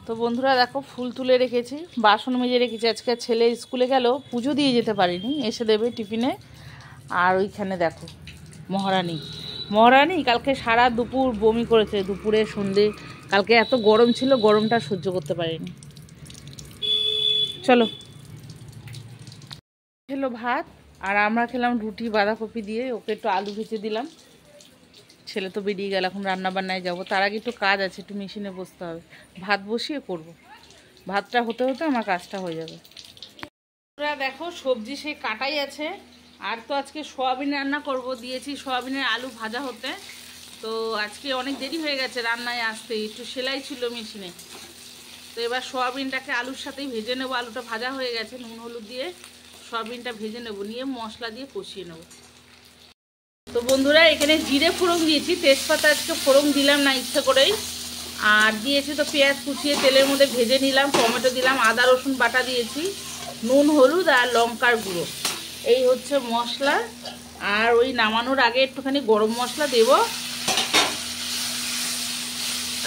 তো বন্ধুরা দেখো ফুল তুলে রেখেছি, বাসন মেজে রেখেছি। আজকে ছেলে স্কুলে গেল, পুজো দিয়ে যেতে পারিনি, এসে দেবে টিফিনে। আর ওইখানে দেখো মহারানী মহারানী কালকে সারা দুপুর বমি করেছে, দুপুরে সন্ধে। কালকে এত গরম ছিল, গরমটা সহ্য করতে পারিনি। চলো, খেলো ভাত আর আমরা খেলাম রুটি বাঁধাকপি দিয়ে। ওকে একটু আলু ভেজে দিলাম। ছেলে তো বেরিয়ে গেল, এখন রান্না বান্নায় যাবো। তার আগে একটু কাজ আছে, একটু মেশিনে বসতে হবে। ভাত বসিয়ে করব, ভাতটা হতে হতে আমার কাজটা হয়ে যাবে। দেখো সবজি সেই কাটাই আছে। আর তো আজকে সোয়াবিন রান্না করব, দিয়েছি সোয়াবিনের আলু ভাজা হতে। তো আজকে অনেক দেরি হয়ে গেছে রান্নায় আসতে, একটু সেলাই ছিল মেশিনে। তো এবার সোয়াবিনটাকে আলুর সাথেই ভেজে নেবো। আলুটা ভাজা হয়ে গেছে, নুন হলুদ দিয়ে সোয়াবিনটা ভেজে নেব, নিয়ে মশলা দিয়ে কষিয়ে নেব। তো বন্ধুরা এখানে জিরে ফোড়ন দিয়েছি, তেজপাতা আজকে ফোড়ন দিলাম না ইচ্ছে করেই। আর দিয়েছি তো পেঁয়াজ কুচিয়ে তেলের মধ্যে ভেজে নিলাম, টমেটো দিলাম, আদা রসুন বাটা দিয়েছি, নুন হলুদ আর লঙ্কার গুঁড়ো, এই হচ্ছে মশলা। আর ওই নামানোর আগে একটুখানি গরম মশলা দেব।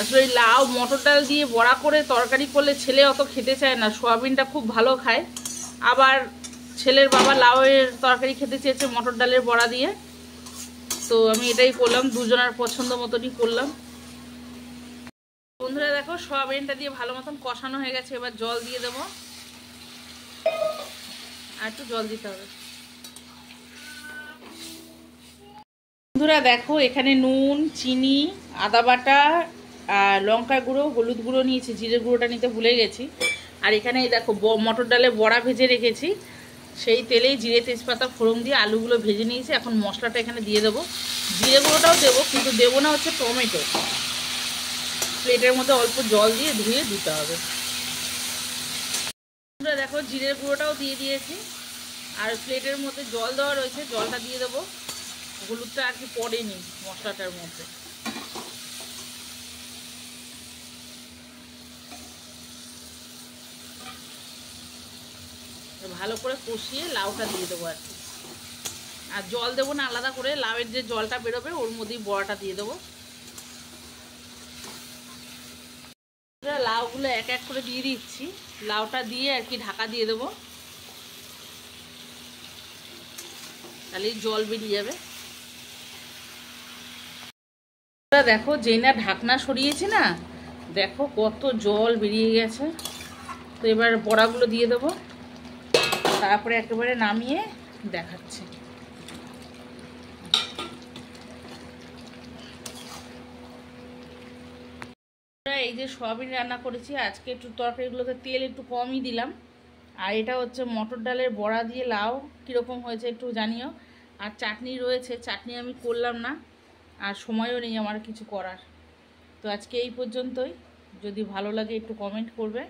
আসলে ওই লাউ মটর ডাল দিয়ে বড়া করে তরকারি করলে ছেলে অত খেতে চায় না, সোয়াবিনটা খুব ভালো খায়। আবার ছেলের বাবা লাউয়ের তরকারি খেতে চেয়েছে মটর ডালের বড়া দিয়ে। তো আমি এটাই করলাম, দুজনের পছন্দ মতনই করলাম। বন্ধুরা দেখো সোয়াবিনটা দিয়ে ভালো মতন কষানো হয়ে গেছে, এবার জল দিয়ে দেবো। আর একটু জল দিতে হবে। বন্ধুরা দেখো এখানে নুন, চিনি, আদা বাটা, আর লঙ্কার গুঁড়ো, হলুদ গুঁড়ো নিয়েছি, জিরে গুঁড়োটা নিতে ভুলে গেছি। আর এখানে দেখো মটর ডালে বড়া ভেজে রেখেছি, সেই তেলেই জিরে তেজপাতা ফোড়ন দিয়ে আলুগুলো ভেজে নিয়েছি। এখন মশলাটা এখানে দিয়ে দেবো। জিরে গুঁড়োটাও দেবো, কিন্তু দেবো না হচ্ছে টমেটো। প্লেটের মধ্যে অল্প জল দিয়ে ধুয়ে দিতে হবে। দেখো জিরের গুঁড়োটাও দিয়ে দিয়েছি, আর প্লেটের মধ্যে জল দেওয়া রয়েছে, জলটা দিয়ে দেবো। হলুদটা আর কি পড়েনি মশলাটার মধ্যে। ভালো করে কষিয়ে লাউটা দিয়ে দেবো আর কি। আর জল দেবো না আলাদা করে, লাউয়ের যে জলটা বেরোবে ওর মধ্যেই বড়াটা দিয়ে দেবো। লাউগুলো এক এক করে দিয়ে দিচ্ছি, লাউটা দিয়ে আর কি ঢাকা দিয়ে দেবো, তাহলেই জল বেরিয়ে যাবে। দেখো যেই না ঢাকনা সরিয়েছি না, দেখো কত জল বেরিয়ে গেছে। তো এবার বড়াগুলো দিয়ে দেবো, তারপরে একেবারে নামিয়ে দেখাচ্ছি। এই যে সয়াবিন রান্না করেছি আজকে, একটু তরকারিগুলোতে তেল একটু কমই দিলাম। আর এটা হচ্ছে মটর ডালের বড়া দিয়ে লাউ, কীরকম হয়েছে একটু জানিও। আর চাটনি রয়েছে, চাটনি আমি করলাম না, আর সময়ও নেই আমার কিছু করার। তো আজকে এই পর্যন্তই। যদি ভালো লাগে একটু কমেন্ট করবে।